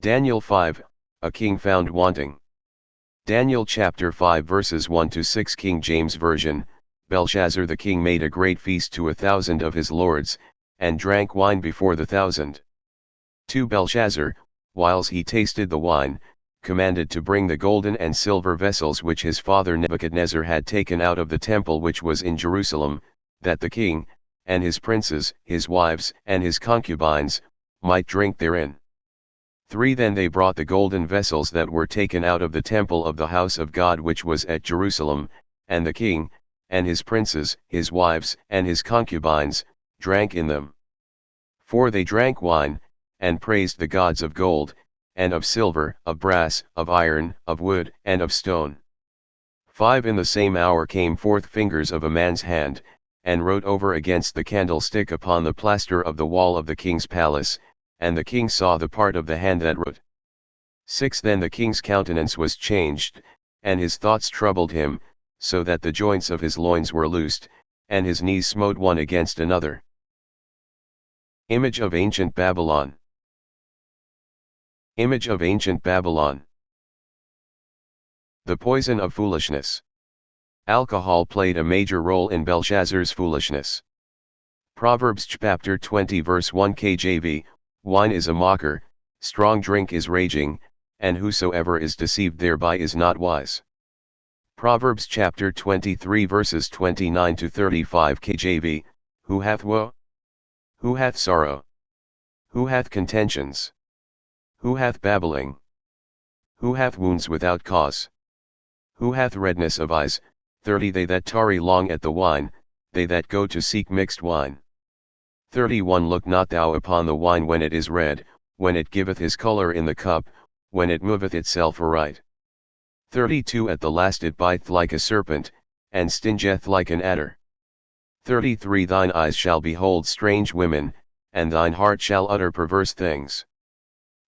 Daniel 5, a king found wanting. Daniel chapter 5 verses 1 to 6 King James Version. Belshazzar the king made a great feast to 1,000 of his lords, and drank wine before the 1,000. 2 Belshazzar, whiles he tasted the wine, commanded to bring the golden and silver vessels which his father Nebuchadnezzar had taken out of the temple which was in Jerusalem, that the king, and his princes, his wives, and his concubines, might drink therein. 3 Then they brought the golden vessels that were taken out of the temple of the house of God which was at Jerusalem, and the king, and his princes, his wives, and his concubines, drank in them. 4 They drank wine, and praised the gods of gold, and of silver, of brass, of iron, of wood, and of stone. 5 In the same hour came forth fingers of a man's hand, and wrote over against the candlestick upon the plaster of the wall of the king's palace, and the king saw the part of the hand that wrote. 6 Then the king's countenance was changed, and his thoughts troubled him, so that the joints of his loins were loosed, and his knees smote one against another. Image of ancient Babylon. Image of ancient Babylon. The poison of foolishness. Alcohol played a major role in Belshazzar's foolishness. Proverbs chapter 20 verse 1 KJV, wine is a mocker, strong drink is raging, and whosoever is deceived thereby is not wise. Proverbs chapter 23 verses 29 to 35 KJV, who hath woe? Who hath sorrow? Who hath contentions? Who hath babbling? Who hath wounds without cause? Who hath redness of eyes? 30 They that tarry long at the wine, they that go to seek mixed wine. 31 Look not thou upon the wine when it is red, when it giveth his colour in the cup, when it moveth itself aright. 32 At the last it biteth like a serpent, and stingeth like an adder. 33 Thine eyes shall behold strange women, and thine heart shall utter perverse things.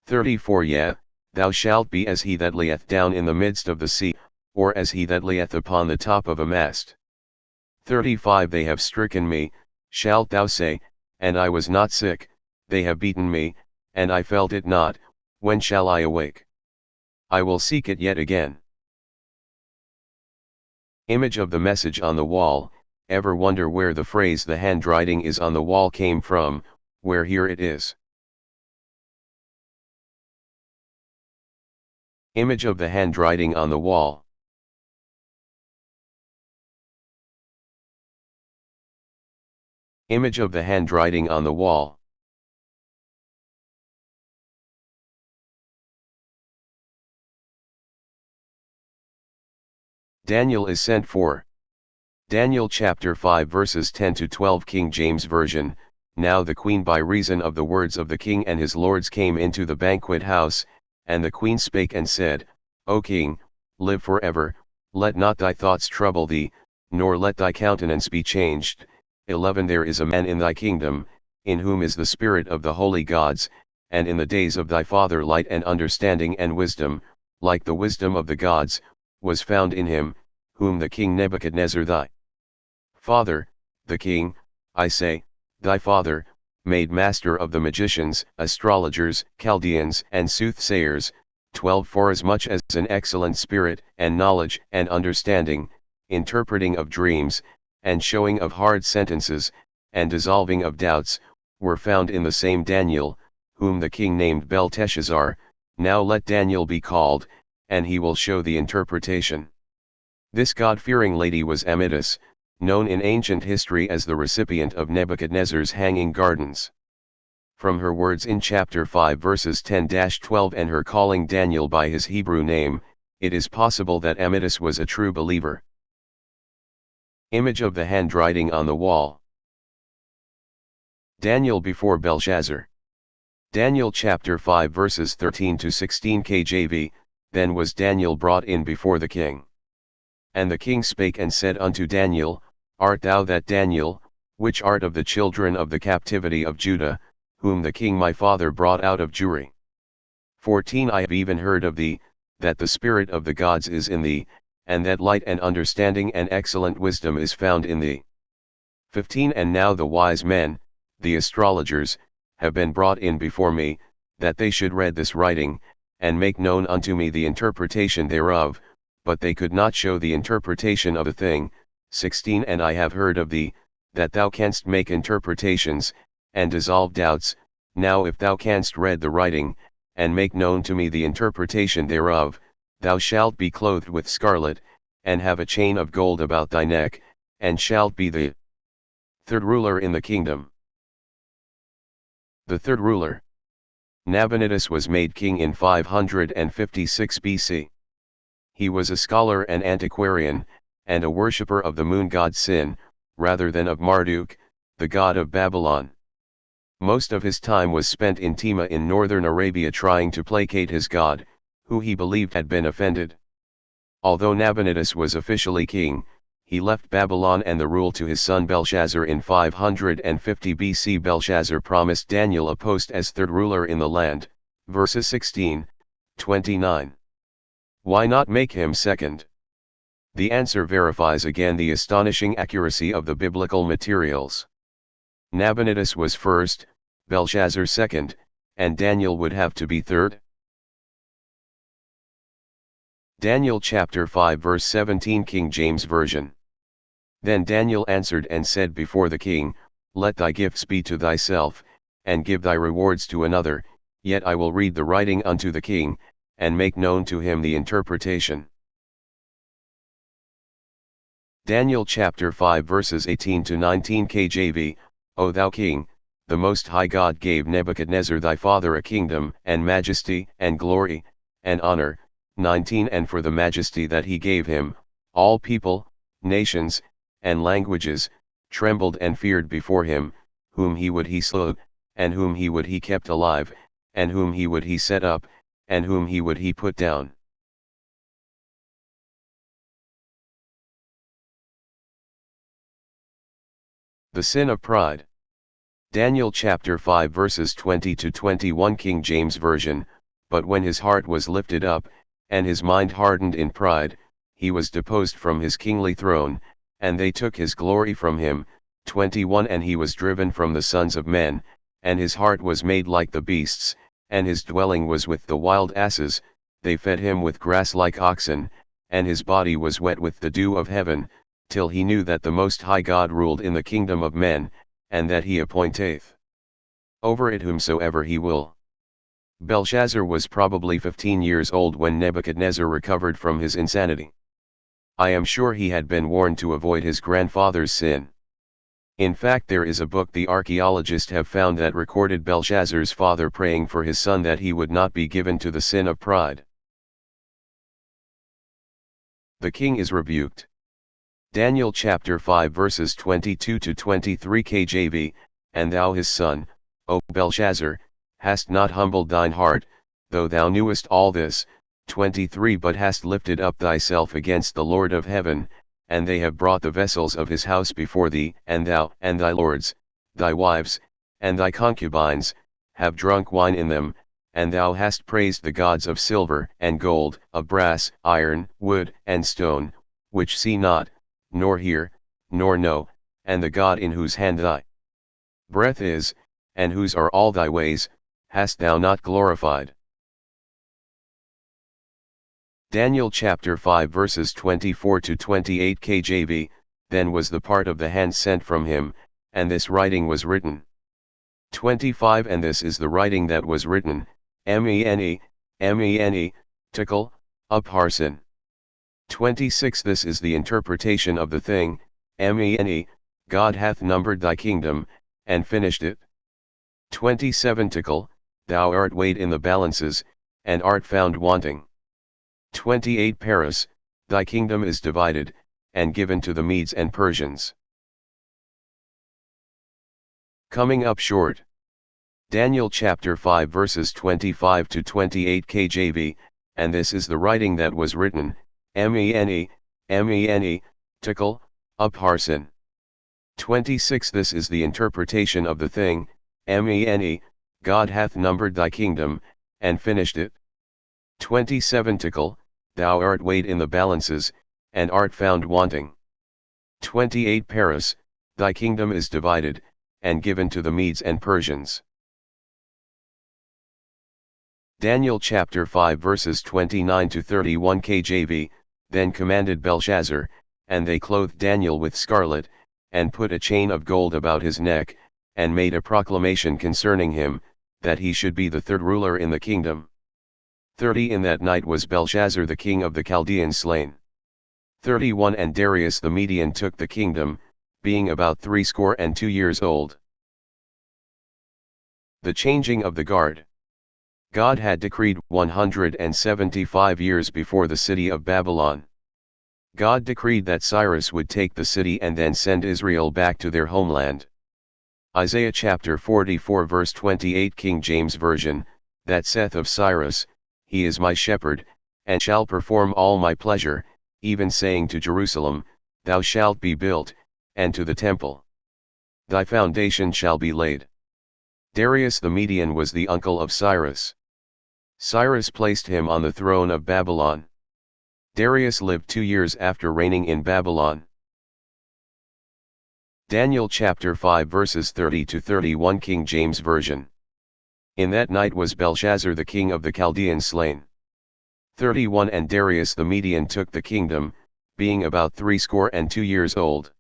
34 Yea, thou shalt be as he that layeth down in the midst of the sea, or as he that layeth upon the top of a mast. 35 They have stricken me, shalt thou say, and I was not sick, they have beaten me, and I felt it not, when shall I awake? I will seek it yet again. Image of the message on the wall. Ever wonder where the phrase "the handwriting is on the wall" came from? Where here it is. Image of the handwriting on the wall. Image of the handwriting on the wall. Daniel is sent for. Daniel chapter 5 verses 10 to 12 King James Version. Now the queen by reason of the words of the king and his lords came into the banquet house, and the queen spake and said, O king, live for ever, let not thy thoughts trouble thee, nor let thy countenance be changed. 11 There is a man in thy kingdom, in whom is the spirit of the holy gods, and in the days of thy father light and understanding and wisdom, like the wisdom of the gods, was found in him, whom the king Nebuchadnezzar thy father, the king, I say, thy father, made master of the magicians, astrologers, Chaldeans, and soothsayers. 12 Forasmuch as an excellent spirit, and knowledge, and understanding, interpreting of dreams, and showing of hard sentences, and dissolving of doubts, were found in the same Daniel, whom the king named Belteshazzar. Now let Daniel be called, and he will show the interpretation. This God-fearing lady was Amytis, known in ancient history as the recipient of Nebuchadnezzar's hanging gardens. From her words in chapter 5 verses 10-12 and her calling Daniel by his Hebrew name, it is possible that Amytis was a true believer. Image of the handwriting on the wall. Daniel before Belshazzar. Daniel chapter 5 verses 13-16 KJV. Then was Daniel brought in before the king. And the king spake and said unto Daniel, Art thou that Daniel, which art of the children of the captivity of Judah, whom the king my father brought out of Jewry? 14 I have even heard of thee, that the spirit of the gods is in thee, and that light and understanding and excellent wisdom is found in thee. 15 And now the wise men, the astrologers, have been brought in before me, that they should read this writing, and make known unto me the interpretation thereof, but they could not show the interpretation of a thing. 16 And I have heard of thee, that thou canst make interpretations, and dissolve doubts. Now if thou canst read the writing, and make known to me the interpretation thereof, thou shalt be clothed with scarlet, and have a chain of gold about thy neck, and shalt be the third ruler in the kingdom. The third ruler. Nabonidus was made king in 556 BC. He was a scholar and antiquarian, and a worshipper of the moon god Sin, rather than of Marduk, the god of Babylon. Most of his time was spent in Tema in northern Arabia trying to placate his god, who he believed had been offended. Although Nabonidus was officially king, he left Babylon and the rule to his son Belshazzar in 550 BC. Belshazzar promised Daniel a post as third ruler in the land, verses 16, 29. Why not make him second? The answer verifies again the astonishing accuracy of the biblical materials. Nabonidus was first, Belshazzar second, and Daniel would have to be third. Daniel chapter 5 verse 17 King James Version. Then Daniel answered and said before the king, Let thy gifts be to thyself, and give thy rewards to another, yet I will read the writing unto the king, and make known to him the interpretation. Daniel chapter 5 verses 18 to 19 KJV. O thou king, the Most High God gave Nebuchadnezzar thy father a kingdom, and majesty, and glory, and honor. 19 And for the majesty that he gave him, all people, nations, and languages, trembled and feared before him. Whom he would he slew, and whom he would he kept alive, and whom he would he set up, and whom he would he put down. The sin of pride. Daniel chapter 5 verses 20 to 21 King James Version. But when his heart was lifted up, and his mind hardened in pride, he was deposed from his kingly throne, and they took his glory from him. 21 And he was driven from the sons of men, and his heart was made like the beasts, and his dwelling was with the wild asses. They fed him with grass like oxen, and his body was wet with the dew of heaven, till he knew that the Most High God ruled in the kingdom of men, and that he appointeth over it whomsoever he will. Belshazzar was probably 15 years old when Nebuchadnezzar recovered from his insanity. I am sure he had been warned to avoid his grandfather's sin. In fact, there is a book the archaeologists have found that recorded Belshazzar's father praying for his son that he would not be given to the sin of pride. The king is rebuked. Daniel chapter 5 verses 22 to 23 KJV. And thou his son, O Belshazzar, hast not humbled thine heart, though thou knewest all this. 23 But hast lifted up thyself against the Lord of heaven, and they have brought the vessels of his house before thee, and thou, and thy lords, thy wives, and thy concubines, have drunk wine in them, and thou hast praised the gods of silver, and gold, of brass, iron, wood, and stone, which see not, nor hear, nor know, and the God in whose hand thy breath is, and whose are all thy ways, hast thou not glorified. Daniel chapter 5 verses 24 to 28 KJV. Then was the part of the hand sent from him, and this writing was written. 25 And this is the writing that was written, Mene, Tekel, Upharsin. 26 This is the interpretation of the thing, Mene, God hath numbered thy kingdom, and finished it. 27 Tekel, thou art weighed in the balances, and art found wanting. 28 Paris, thy kingdom is divided, and given to the Medes and Persians. Coming up short. Daniel chapter 5 verses 25 to 28 KJV. And this is the writing that was written, Mene, Tekel, Upharsin. 26 This is the interpretation of the thing, Mene, God hath numbered thy kingdom, and finished it. 27 Tekel, thou art weighed in the balances, and art found wanting. 28 Paris, thy kingdom is divided, and given to the Medes and Persians. Daniel chapter 5 verses 29 to 31 KJV, Then commanded Belshazzar, and they clothed Daniel with scarlet, and put a chain of gold about his neck, and made a proclamation concerning him, that he should be the third ruler in the kingdom. 30 In that night was Belshazzar the king of the Chaldeans slain. 31 And Darius the Median took the kingdom, being about 62 years old. The changing of the guard. God had decreed 175 years before the city of Babylon. God decreed that Cyrus would take the city and then send Israel back to their homeland. Isaiah chapter 44 verse 28 King James Version, That saith of Cyrus, He is my shepherd, and shall perform all my pleasure, even saying to Jerusalem, Thou shalt be built, and to the temple, Thy foundation shall be laid. Darius the Median was the uncle of Cyrus. Cyrus placed him on the throne of Babylon. Darius lived 2 years after reigning in Babylon. Daniel chapter 5 verses 30 to 31 King James Version. In that night was Belshazzar the king of the Chaldeans slain. 31 And Darius the Median took the kingdom, being about 62 years old.